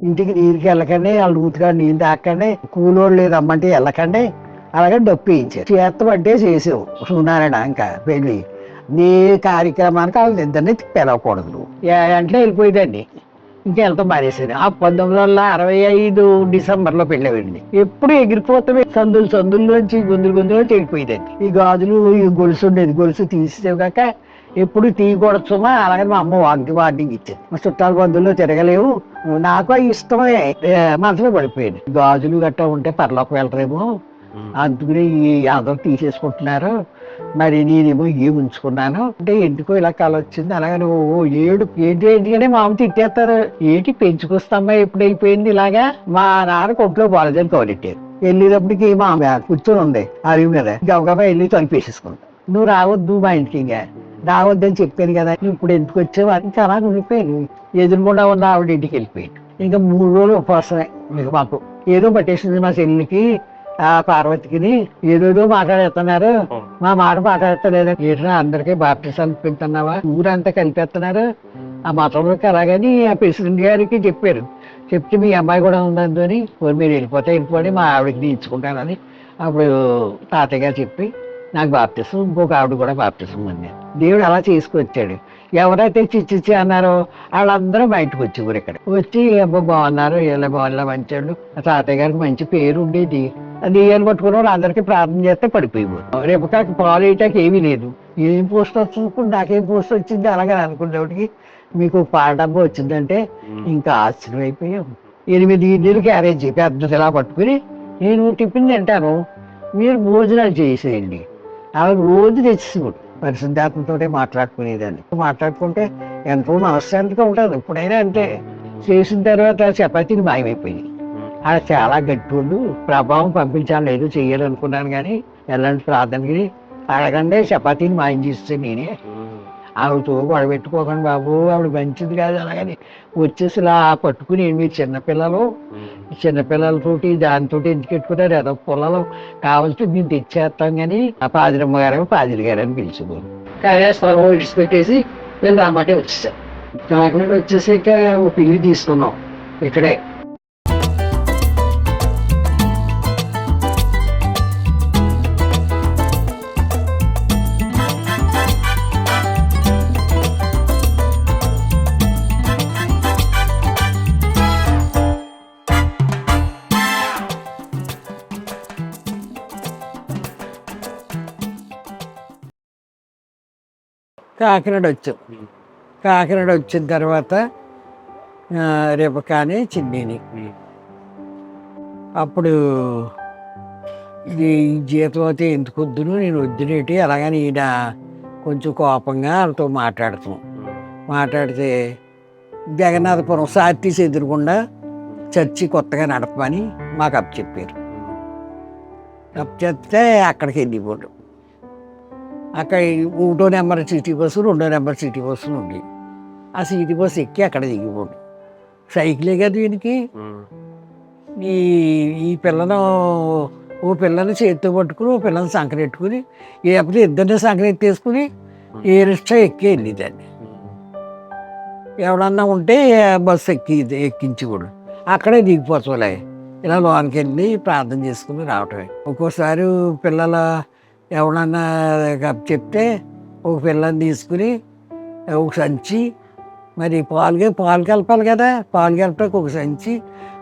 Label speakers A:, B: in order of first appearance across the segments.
A: ఇంటికి నీరుకి వెళ్ళకండి, వాళ్ళు ఊతిగా నీళ్ళు తాకండి, కూలోళ్ళు లేదు అమ్మంటే వెళ్ళకండి, అలాగే డప్పు వేయించారు. చేస్తామంటే చేసావు సూనారాయణ ఇంకా పెళ్ళి. నీ కార్యక్రమానికి వాళ్ళు ఇద్దరిని పిలవకూడదు, వెంటనే వెళ్ళిపోయిందండి. ఇంకా వెళ్తాం మానేసాను. ఆ 1965 డిసెంబర్లో పెళ్ళవండి. ఎప్పుడు ఎగిరిపోతామే, సందుల్లోంచి గొంతులోంచి వెళ్ళిపోయిందండి. ఈ గాజులు ఈ గొలుసు ఉండేది, గొలుసు తీసేగాక ఎప్పుడు తీయకూడదుమా, అలాగే మా అమ్మ వార్నింగ్ ఇచ్చేది. మా చుట్టాల బంధువుల్లో తిరగలేవు, నాకు అవి ఇష్టమే. మనసులో పడిపోయింది, గాజులు గట్టా ఉంటే పరలోకి వెళ్ళరేమో, అందుకని ఈ అందరూ తీసేసుకుంటున్నారు, మరి నేనేమో ఇవి ఉంచుకున్నాను అంటే ఎందుకో ఇలా కళ వచ్చింది. అలాగే నువ్వు ఏంటి మా అమ్మ తిట్టేస్తారు, ఏంటి పెంచుకొస్తామ్మా ఎప్పుడు అయిపోయింది ఇలాగా. మా నాన్న కొట్లో బాలజని కవలెట్టారు. వెళ్ళేటప్పటికి మా అమ్మ కూర్చొని ఉంది అరుగు మీద, గబగబా వెళ్ళి తలిపేసేసుకుంటా. నువ్వు రావద్దు మా ఇంటికి, ఇంకా రావద్దని చెప్పాను కదా, నువ్వు ఇప్పుడు ఎందుకు వచ్చావు అని అలా ఉండిపోయాను. ఎదురుకుండా ఉన్న ఆవిడ ఇంటికి వెళ్ళిపోయాడు. ఇంకా 3 రోజులు ఉపవాసమే. మీకు మాకు ఏదో పట్టేసింది మా చెల్లికి, ఆ పార్వతికి ఏదోదో మాట్లాడేస్తున్నారు, మా మాట మాట్లాడతలేదు. ఏంటన్నా అందరికీ బాప్టిజం పెడుతున్నావా, ఊరంతా కలిపేస్తున్నారు ఆ మతంలోకి. అలాగని ఆ ప్రెసిడెంట్ గారికి చెప్పారు. చెప్తే మీ అమ్మాయి కూడా ఉందని, మీరు వెళ్ళిపోండి, మా ఆవిడకి తీర్చుకుంటానని అప్పుడు తాతయ్య గారు చెప్పి నాకు బాప్టిజం, ఇంకొక ఆవిడ కూడా బాప్టిజం ఉంది. దేవుడు అలా చేసుకొచ్చాడు. ఎవరైతే చిచ్చిచ్చి అన్నారో వాళ్ళందరూ బయటకు వచ్చేవారు. ఇక్కడ వచ్చి అబ్బా బాగున్నారు, ఇలా బాగున్నా మంచాడు. తాతయ్య గారికి మంచి పేరు ఉండేది. నీళ్ళు పట్టుకున్న వాళ్ళు అందరికీ ప్రార్థన చేస్తే పడిపోయేవారు. రేపు కాక పాలు వేయటానికి ఏమీ లేదు, ఏం పోస్ట్ వస్తుంది, నాకేం పోస్ట్ వచ్చింది అలాగే అనుకునేవాడికి. మీకు పాల డబ్బా వచ్చిందంటే ఇంకా ఆశ్చర్యం అయిపోయాం. 8 ఇడ్లీలు క్యారేజ్ పెద్దది ఇలా పట్టుకుని, నేను టిఫిన్ తింటాను, మీరు భోజనాలు చేసేయండి. అలా రోజు తెచ్చేసేవాడు. పరిశుద్ధాత్మతో మాట్లాడుకునేదాన్ని. మాట్లాడుకుంటే ఎంతో మనశ్శాంతిగా ఉంటుంది. ఎప్పుడైనా అంటే చేసిన తర్వాత చపాతీని మాయమైపోయింది. అలా చాలా గట్టివాళ్ళు, ప్రభావం పంపించాలి ఏదో చెయ్యాలనుకున్నాను, కానీ ఎలాంటి ప్రార్థనకి అడగండి చపాతీని మాయం చేస్తే నేనే. ఆవిడతో గొడవెట్టుకోకండి బాబు, ఆవిడ మంచిది కాదు. అలాగని వచ్చేసి ఇలా పట్టుకుని, మీరు చిన్నపిల్లలతోటి దానితో ఎందుకు పెట్టుకున్నారు, ఏదో పొలాలు కావాల్సి మేము తెచ్చేస్తాం. కానీ ఆ పాదిరమ్మ గారు పాదిరి గారు అని పిలిచిపోరు. కానీ స్థలం విడిచిపెట్టేసి మేము రమ్మంటే వచ్చేసాం. కాకినాడ వచ్చేసాక ఒక ఇల్లు తీసుకున్నాం ఇక్కడే. కాకినాడ వచ్చిన తర్వాత రేపు కానీ చిన్నీని అప్పుడు ఈ జీతం అయితే ఎందుకు వద్దును, నేను వద్దునేటి అలాగని ఈయన కొంచెం కోపంగా వాళ్ళతో మాట్లాడితే జగన్నాథపురం సార్టీస్ ఎదురుకుండా చర్చి కొత్తగా నడపమని మాకు అప్పచెప్పారు. అప్పచెప్తే అక్కడికి వెళ్ళిపోయాడు. అక్కడ 1వ నెంబర్ సిటీ బస్సు, 2వ నెంబర్ సిటీ బస్సులు ఉండి ఆ సిటీ బస్సు ఎక్కి అక్కడ దిగిపోండి. సైకిలే కదా దీనికి. ఈ పిల్లను చేతితో పట్టుకుని ఓ పిల్లని సంకరెట్టుకుని, లేకపోతే ఇద్దరిని సంకరెత్తేసుకుని ఏ రిక్షా ఎక్కి వెళ్ళేదాన్ని. ఎవడన్నా ఉంటే బస్సు ఎక్కించుకోడు, అక్కడే దిగిపోతాలే. ఇలా లోనికి వెళ్ళి ప్రార్థన చేసుకుని రావటమే. ఒక్కోసారి పిల్లల ఎవడన్నా చెప్తే ఒక పిల్లని తీసుకుని ఒక సంచి, మరి పాలు కలపాలి కదా, పాలు కలపడానికి ఒక సంచి,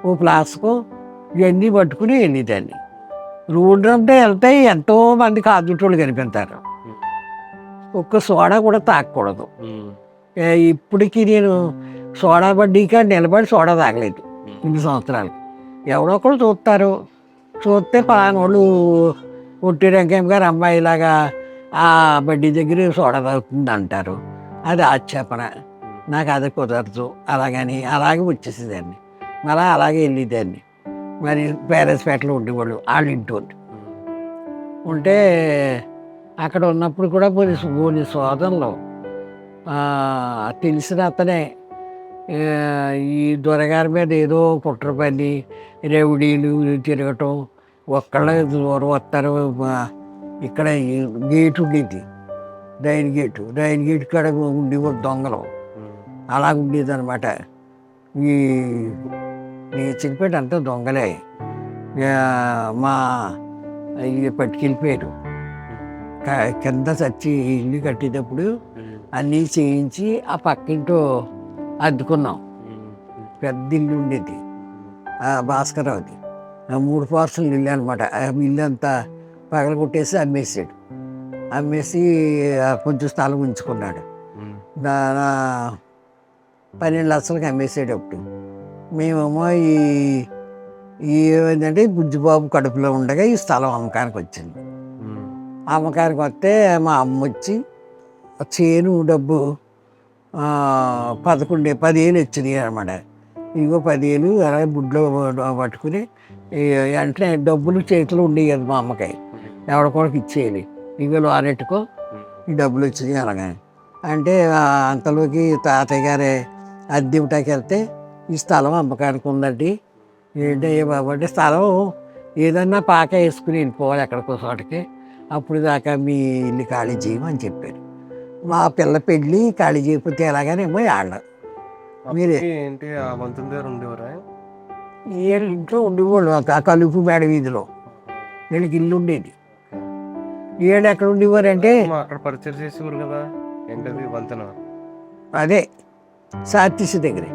A: ఓ ఫ్లాస్కు, ఇవన్నీ పట్టుకుని వెళ్ళేదాన్ని. రోడ్డు అంటే వెళ్తాయి, ఎంతోమంది కాదుటోళ్ళు కనిపిస్తారు. ఒక్క సోడా కూడా తాగకూడదు. ఇప్పటికీ నేను సోడా బడ్డీగా నిలబడి సోడా తాగలేదు 2 సంవత్సరాలు. ఎవరో ఒకరు చూస్తే పలానోళ్ళు పొట్టి వెంకయ్య గారు అమ్మాయిలాగా ఆ బడ్డీ దగ్గర సోడా తాగుతుంది అంటారు. అది ఆక్షేపణ. నాకు అది కుదరదు. అలాగే వచ్చేసేదాన్ని. మళ్ళీ అలాగే వెళ్ళేదాన్ని. మరి పేరెస్పేటలో ఉండేవాళ్ళు వాళ్ళ ఇంట్లో ఉంటే, అక్కడ ఉన్నప్పుడు కూడా కొన్ని సోదనలు తెలిసిన అతనే ఈ దొరగారి మీద ఏదో కుట్ర పని, రౌడీలు తిరగటం, ఒక్కళ్ళ దూరం వస్తారు. ఇక్కడ గేటు ఉండేది, రైలు గేటు కాడ ఉండేవాడు దొంగలు. అలా ఉండేది అనమాట. ఈ నేను చిన్నపేట అంతా దొంగలే. మా ఇల్లు పట్టుకెళ్ళిపోయారు. కింద చచ్చి ఇల్లు కట్టేటప్పుడు అన్నీ చేయించి ఆ పక్కింటో అద్దుకున్నాం. పెద్ద ఇల్లు ఉండేది భాస్కరరావుది. 3 పార్సల్ ఇల్లు అనమాట. ఆ ఇల్లు అంతా పగల కొట్టేసి అమ్మేసాడు. అమ్మేసి కొంచెం స్థలం ఉంచుకున్నాడు. 12 లక్షలకి అమ్మేసాడు. అప్పుడు మేమేమో ఏమైందంటే బుజ్జిబాబు కడుపులో ఉండగా ఈ స్థలం అమ్మకానికి వచ్చింది. అమ్మకానికి వస్తే మా అమ్మ వచ్చి చేను డబ్బు 15,000 వచ్చినాయి అనమాట. ఇగో 10,000 అలాగే బుడ్లో పట్టుకుని వెంటనే డబ్బులు చేతిలో ఉండేవి కదా మా అమ్మకాయ. ఎవరికొకరికి ఇచ్చేయాలి. ఇగో లోనెట్టుకో ఈ డబ్బులు వచ్చినాయి అలాగని అంటే అంతలోకి తాతయ్య గారే అద్దె ఇవ్వటానికి వెళ్తే ఈ స్థలం అమ్మకానికి ఉందండి. ఏంటి బాబు అంటే స్థలం ఏదన్నా పాక వేసుకుని వెళ్ళిపోవాలి ఎక్కడికో చోటకి, అప్పుడు దాకా మీ ఇల్లు ఖాళీ చేయమని చెప్పారు. మా పిల్ల పెళ్ళి ఖాళీ చేయకపోతే ఎలాగనేమో ఆడ మీరే
B: ఏంటి ఆ మంత్రుల దగ్గర ఉండేవారా?
A: వీళ్ళ ఇంట్లో ఉండేవాళ్ళు. ఆ కలుపు మేడ వీధిలో వీళ్ళకి ఇల్లు ఉండేది. వీళ్ళు ఎక్కడ ఉండేవారు అంటే
B: అక్కడ పరిచయం చేసేవారు కదా, ఏంటది వంతెన,
A: అదే సార్టీసీ దగ్గర.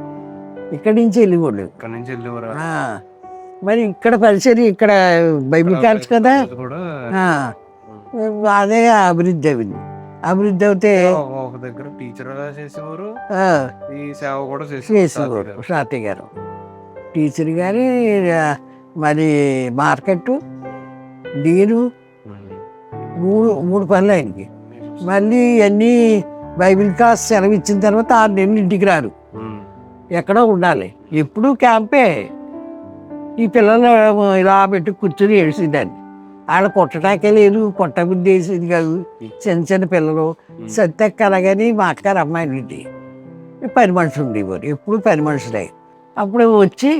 A: ఇక్కడి నుంచి వెళ్ళేవాళ్ళు.
B: ఇక్కడ నుంచి వెళ్ళేవారా?
A: మరి ఇక్కడ పరిచయం ఇక్కడ బైబిల్ కాల్స్ కదా, అదే అభివృద్ధి అయింది. అభివృద్ధి అవుతే
B: ఒక దగ్గర టీచర్ చేసేవారు, ఈ సేవ కూడా
A: చేసేవారు. తాతయ్య గారు టీచర్ గారి మరి మార్కెట్ దీని మూడు పనులు ఆయనకి. మళ్ళీ అన్నీ బైబిల్ క్లాస్ సెలవు ఇచ్చిన తర్వాత 6 నెలలు ఇంటికి రారు, ఎక్కడో ఉండాలి. ఎప్పుడూ క్యాంపే. ఈ పిల్లలు ఇలా పెట్టి కూర్చొని ఏడ్చేదాన్ని. వాళ్ళ కొట్టడాకే లేదు, కొట్టబుద్ధి వేసేది కాదు. చిన్న చిన్న పిల్లలు సత్యక్క అలాగని మా అక్క అమ్మాయిలు ఉండి పని మనుషులు ఉండేవారు. ఎప్పుడు పని మనుషులే. అప్పుడు వచ్చి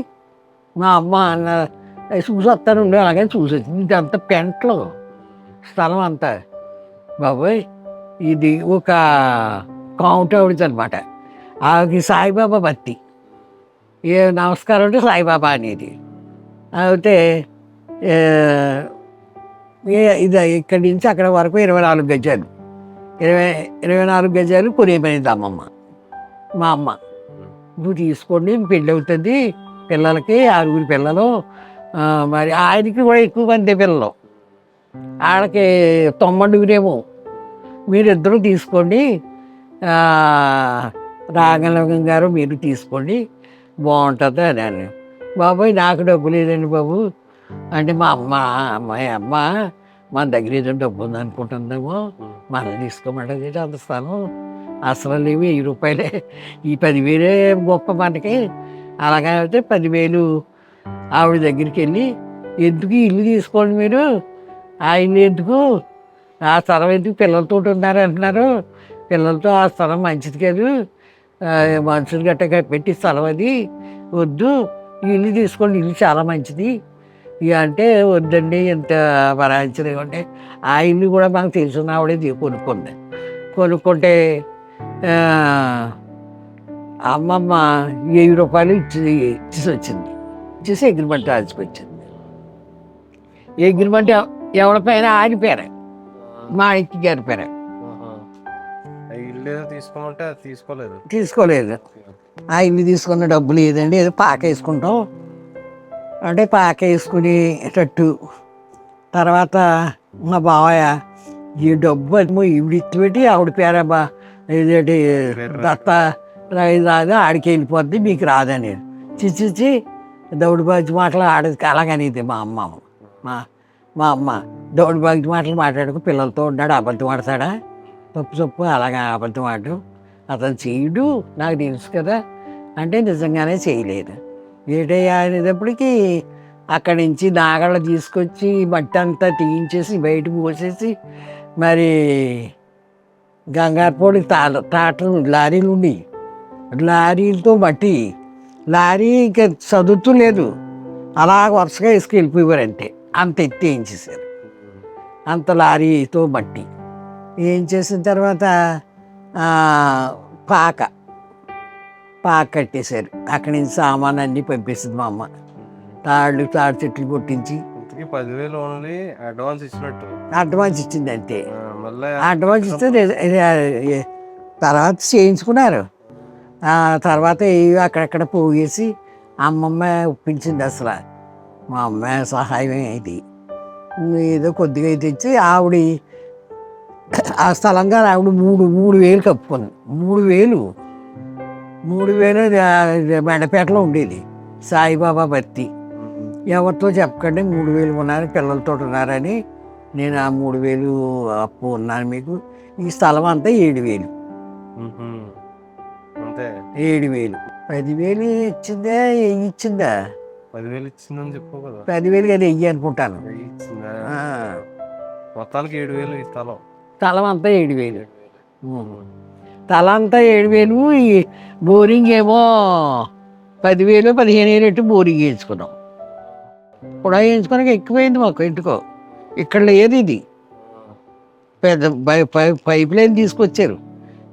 A: మా అమ్మ అన్న చూసి వస్తాను ఉండే అలాగని చూసి వచ్చింది. ఇదంతా పెంటలు స్థలం అంతా. బాబోయ్ ఇది ఒక కౌంట్ అవుతుంది అనమాట. ఆమెకి సాయిబాబా భక్తి. నమస్కారం అంటే సాయిబాబా అనేది. అయితే ఇది ఇక్కడి నుంచి అక్కడ వరకు 24 గజాలు 24 గజాలు కొనేపోయింది అమ్మమ్మ. మా అమ్మ నువ్వు తీసుకోండి పెళ్ళి అవుతుంది పిల్లలకి, 6 పిల్లలు. మరి ఆయనకి కూడా ఎక్కువ మంది పిల్లలు. వాళ్ళకి 90 మీరిద్దరూ తీసుకోండి, రాఘలింగం గారు మీరు తీసుకోండి బాగుంటుంది అని. బాబోయ్ నాకు డబ్బు లేదండి బాబు అంటే మా అమ్మ మన దగ్గర ఏదో డబ్బు ఉంది అనుకుంటుందేమో, మనం తీసుకోమంటది అంత స్థలం అసలు లేవు, 1000 రూపాయలే. ఈ 10,000 గొప్ప మనకి. అలాగే అయితే 10,000 ఆవిడ దగ్గరికి వెళ్ళి ఎందుకు ఇల్లు తీసుకోండి మీరు, ఆ ఇల్లు ఎందుకు, ఆ స్థలం ఎందుకు, పిల్లలతో ఉన్నారు అంటున్నారు, పిల్లలతో ఆ స్థలం మంచిది కాదు, మనుషులు గట్టగా పెట్టి స్థలం అది వద్దు, ఈ ఇల్లు తీసుకోండి ఇల్లు చాలా మంచిది ఇక అంటే వద్దండి ఇంత పరాయించలేదు. అంటే ఆ ఇల్లు కూడా మాకు తెలిసిన ఆవిడే కొనుక్కుంది. కొనుక్కుంటే అమ్మమ్మ 1000 రూపాయలు ఇచ్చేసి వచ్చింది. ఇచ్చేసి అగ్రిమెంట్ రాసుకొచ్చింది. అగ్రిమెంట్ ఎవరి పైన ఆయన పేరే, మా ఇంటి గారి పేరే.
B: ఇల్లు తీసుకోమంటే
A: తీసుకోలేదు. ఆ ఇల్లు తీసుకున్న డబ్బు లేదండి, ఏదో పాక వేసుకుంటాం అంటే పాక వేసుకునేటట్టు. తర్వాత మా బావయ్య ఈ డబ్బు ఏమో ఈవిడిచ్చి పెట్టి ఆవిడ పేరబ్బా ఇదేంటి దత్త రాదు ఆడికి వెళ్ళిపోద్ది మీకు రాదని చిచ్చి దౌడి బాజీ మాటలు ఆడది అలాగనేది మా అమ్మ. మా అమ్మ దౌడి బాజీ మాటలు మాట్లాడుకు పిల్లలతో ఉన్నాడు, అబద్ధం ఆడతాడా, తప్పు అలాగా అబద్ధం ఆడు, అతను చేయడు నాకు తెలుసు కదా అంటే నిజంగానే చేయలేదు. ఏటయ్యా అనేటప్పటికీ అక్కడి నుంచి నాగళ్ళు తీసుకొచ్చి మట్టి అంతా తీయించేసి బయటకు పోసేసి మరి గంగారపొడి తాటలు లారీలు ఉండి లారీలతో మట్టి లారీ ఇంకా చదువుతూ లేదు అలా వరుసగా వేసుకెళ్ళిపోయేవారంటే అంత ఎత్తి ఏం చేశారు. అంత లారీతో మట్టి ఏం చేసిన తర్వాత పాక పాక కట్టేశారు. అక్కడి నుంచి సామాన్ అన్నీ పంపిస్తుంది మా అమ్మ. తాడు చెట్లు కొట్టించి
B: 10,000 ఓన్లీ అడ్వాన్స్ ఇచ్చినట్టు.
A: అడ్వాన్స్ ఇచ్చింది అంతే.
B: మళ్ళీ
A: అడ్వాన్స్ ఇస్తే తర్వాత చేయించుకున్నారు. తర్వాత అక్కడక్కడ పోగేసి అమ్మమ్మ ఒప్పించింది. అసలు మా అమ్మ సహాయమే ఇది. ఏదో కొద్దిగా తెచ్చి ఆవిడ ఆ స్థలంగా ఆవిడ 3,000 కప్పుకుంది. 3,000 మెడపేటలో ఉండేది సాయిబాబా బత్తి. ఎవరితో చెప్పకండి 3,000 ఉన్నారు, పిల్లలతో ఉన్నారని. నేను ఆ 3,000 అప్పు ఉన్నాను మీకు. ఈ స్థలం అంతా 7,000.
B: అంతే
A: 7,000. 10,000 ఇచ్చిందా ఇచ్చిందా?
B: 10,000 ఇచ్చిందని చెప్పు కదా.
A: 10,000 కదా వెయ్యి అనుకుంటాను.
B: ఇచ్చిందా? మొత్తానికి 7,000 ఈ స్థలం.
A: స్థలం అంతా 7,000. స్థలం అంతా 7,000. ఈ బోరింగ్ ఏమో 10,000 15,000 పెట్టి బోరింగ్ వేయించుకున్నాం. కూడా వేయించుకోవడానికి ఎక్కువైంది మాకు. ఎందుకో ఇక్కడ లేదు ఇది. పెద్ద పైప్ లైన్ తీసుకొచ్చారు.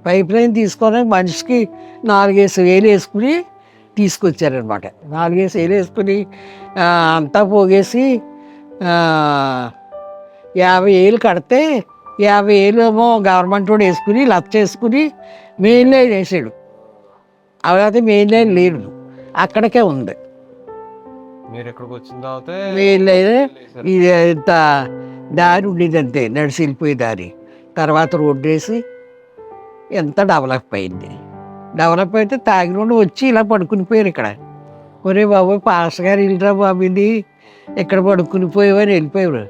A: పైప్ లైన్ తీసుకోవడానికి మనిషికి 4,000 వేసుకుని తీసుకొచ్చారనమాట. 4,000 వేసుకుని అంతా పోగేసి 50,000 కడితే 50,000 ఏమో గవర్నమెంట్ వాడు వేసుకుని లక్ష వేసుకుని మెయిన్ లైన్ వేసాడు. అలాగే మెయిన్ లైన్ లేదు, అక్కడికే ఉంది
B: మీరు ఎక్కడికి వచ్చిన తర్వాత
A: మెయిన్ లైన్. ఇది ఇంత దారి ఉండేది అంతే, నడిచి వెళ్ళిపోయే దారి. తర్వాత రోడ్డు వేసి ఎంత డెవలప్ అయింది. డెవలప్ అయితే తాగినోళ్ళు వచ్చి ఇలా పడుకుని పోయారు ఇక్కడ. ఒరే బాబు పాస్టర్ గారు వెళ్ళరా బాబు ఇది ఇక్కడ పడుకుని పోయేవారు వెళ్ళిపోయేవారు.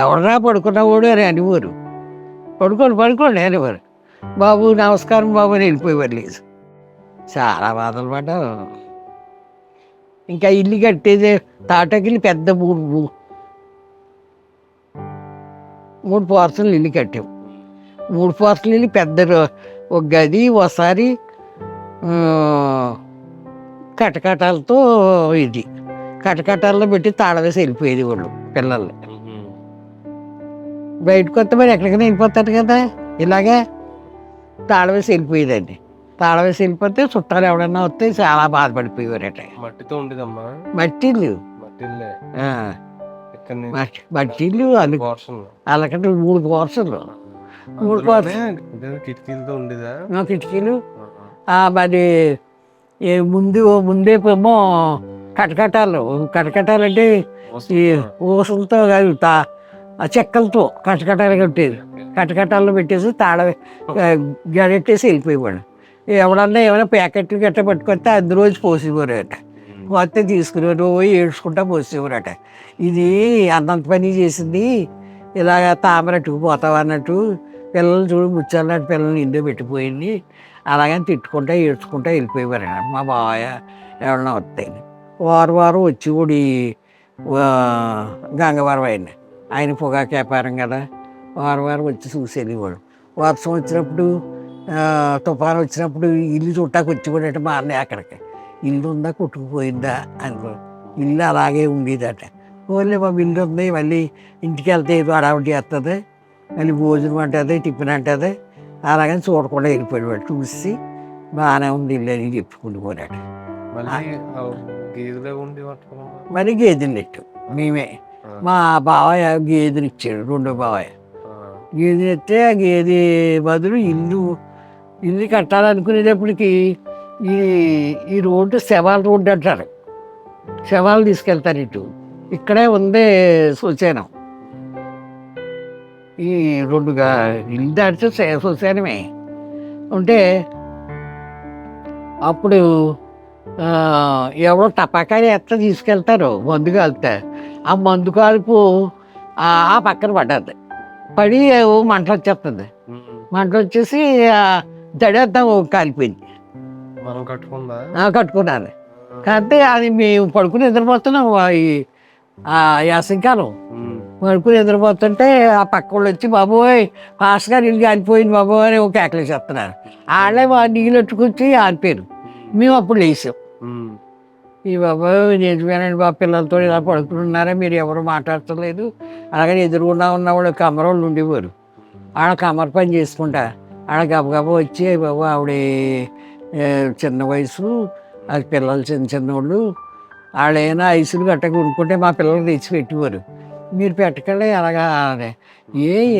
A: ఎవడరా పడుకున్నవాడు అని అనేవారు. పడుకోండి అనేవారు. బాబు నమస్కారం బాబు అని వెళ్ళిపోయేవారు. లేదు, చాలా బాధలు పడ్డా. ఇంకా ఇల్లు కట్టేది తాటకిల్లు పెద్ద 3 పోర్షన్లు ఇల్లు కట్టాం. 3 పోర్షన్లు ఇల్లు పెద్ద ఒక గది ఒకసారి కటకటాలతో ఇది కటకటాల్లో పెట్టి తాళవేసి వెళ్ళిపోయేది వాళ్ళు పిల్లల్ని. బయటకు వస్తే మరి ఎక్కడికైనా వెళ్ళిపోతారు కదా, ఇలాగే తాళవేసి వెళ్ళిపోయేదండి. తాళవేసి వెళ్ళిపోతే చుట్టాలు ఎవడన్నా వస్తే చాలా బాధపడిపోయేవారట.
B: మట్టితో ఉండేదమ్మా.
A: మట్టిల్లు మట్టిల్లు అలాగంటే 3 పోర్షన్లు. 3
B: కిటికీలతో ఉండేదా?
A: కిటికీలు. మరి ముందేమో కటకటాలు అంటే ఈ ఊసలతో కాదు చెక్కలతో కటకటాలు కట్టేది. కటకటాల్లో పెట్టేసి గడెట్టేసి వెళ్ళిపోయేవాడు. ఎవడన్నా ఏమైనా ప్యాకెట్లు గట్ట పట్టుకొస్తే అందురోజు పోసేవారట. కొత్త తీసుకునేవారు, ఏడ్చుకుంటా పోసేవారట. ఇది అంతంత పని చేసింది, ఇలాగ తామరట్టుకు పోతావు అన్నట్టు పిల్లలు చూడు ముచ్చాలన్నట్టు పిల్లల్ని ఇంట్లో పెట్టిపోయింది అలాగని తిట్టుకుంటా ఏడ్చుకుంటా వెళ్ళిపోయేవారు. మా బావయ్య ఎవరన్నా వస్తాయి వారం వచ్చి కూడా గంగవరం ఆయన పొగాకు వ్యాపారం కదా, వారం వచ్చి చూసి వెళ్ళేవాడు. వర్షం వచ్చినప్పుడు తుఫాను వచ్చినప్పుడు ఇల్లు చుట్టాకు వచ్చి కూడా మా అన్నయ్య అక్కడికి ఇల్లు ఉందా కొట్టుకుపోయిందా అనుకో. ఇల్లు అలాగే ఉండేదట. ఓన్లీ మా ఇల్లు ఉంది, మళ్ళీ ఇంటికి వెళ్తే ఏదో అడావిడి చేస్తుంది, మళ్ళీ భోజనం అంటుంది, టిఫిన్ అంటుంది. అలాగని చూడకుండా వెళ్ళిపోయాడు. చూసి బాగానే ఉంది ఇల్లు అని చెప్పుకుంటూ పోరాడు. మరి గేదెలు నెట్టు మేమే. మా బావయ్య గేదెలు ఇచ్చాడు, రెండో బావయ్య గేదెలు ఎత్తే ఆ గేదె బదులు ఇల్లు కట్టాలనుకునేటప్పటికి ఈ రోడ్డు శవాల రోడ్డు అంటారు. శవాలు తీసుకెళ్తారు ఇటు. ఇక్కడే ఉంది శ్మశానం. ఈ రెండుగా ఇల్లు దాటితే శ్మశానమే ఉంటే అప్పుడు ఎవరో టపాకాయలు ఎట్లా తీసుకెళ్తారు మందు కాలితే. ఆ మందు కాలుపు ఆ పక్కన పడ్డది. పడి మంటలు వచ్చేస్తుంది. మంటలు వచ్చేసి దడేద్దాం కాలిపోయింది. కట్టుకున్నాను. కాకపోతే అది మేము పడుకుని నిద్రపోతున్నాం. యాసంకాలం పడుకుని నిద్రపోతుంటే ఆ పక్క వాళ్ళు వచ్చి బాబోయ్ పాస్ గారు ఇల్లు కాలిపోయింది బాబోయ్ అని ఒక కేకలు చెప్తున్నారు. వాళ్ళే నీళ్ళు ఎట్టుకొచ్చి ఆరిపోయారు. మేము అప్పుడు లేసాం. ఈ బాబోయ్ నిజమేనండి బాబు, పిల్లలతో ఇలా పడుకుంటున్నారా, మీరు ఎవరు మాట్లాడతలేదు. అలాగే ఎదురుగుండా ఉన్నవాళ్ళు కమరోళ్ళు ఉండేవారు. ఆడ కమర పని చేసుకుంటా ఆడ గబగబా వచ్చి బాబు ఆవిడ చిన్న వయసు అది పిల్లలు చిన్నోళ్ళు వాళ్ళు ఏమైనా ఐసులు గట్ట కొనుక్కుంటే మా పిల్లలు తెచ్చి పెట్టేవారు. మీరు పెట్టకండి అలాగా అని.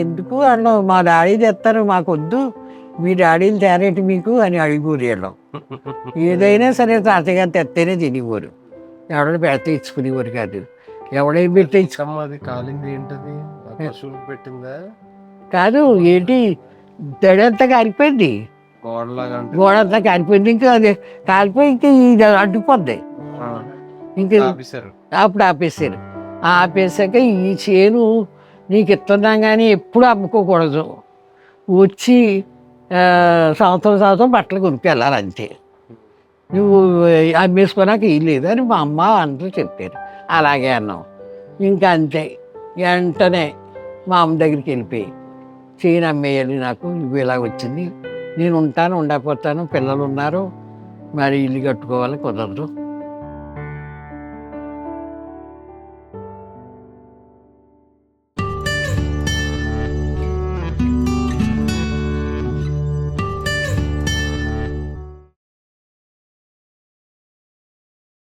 A: ఎందుకు అన్నాం, మా డాడీ తెస్తారు మాకొద్దు, మీ డాడీలు తేరేటి మీకు అని అడిగూరు వీళ్ళం. ఏదైనా సరే తాతగారు తెస్తేనే తినేవారు, ఎవడో పెడితే ఇచ్చుకునేవారు కాదు. ఎవడేం పెట్టి
B: అది కాలింది ఏంటది? పశువులకు పెట్టిందా?
A: కాదు, ఏంటి దడంతా కాలిపోయింది,
B: గోడలాగా
A: గోడంతా కాలిపోయింది. ఇంకా అది కాలిపోయి ఇంకా ఇది అడ్డుపోద్ది. ఇంక అప్పుడు ఆపేసారు. ఆపేసాక ఈ చేను నీకు ఇస్తున్నాం కానీ ఎప్పుడు అమ్ముకోకూడదు, వచ్చి సంవత్సరం బట్టలు కొనుక్కు వెళ్ళాలి అంతే, నువ్వు అమ్మేసుకున్నాక ఇవి లేదు అని మా అమ్మ అందరూ చెప్పారు. అలాగే అన్నాం. ఇంకా అంతే, వెంటనే మా అమ్మ దగ్గరికి వెళ్ళిపోయి చేను అమ్మేయాలి, నాకు ఇవి ఇలా వచ్చింది, నేను ఉంటాను ఉండకపోతాను, పిల్లలు ఉన్నారు, మరి ఇల్లు కట్టుకోవాలి, కుదరదు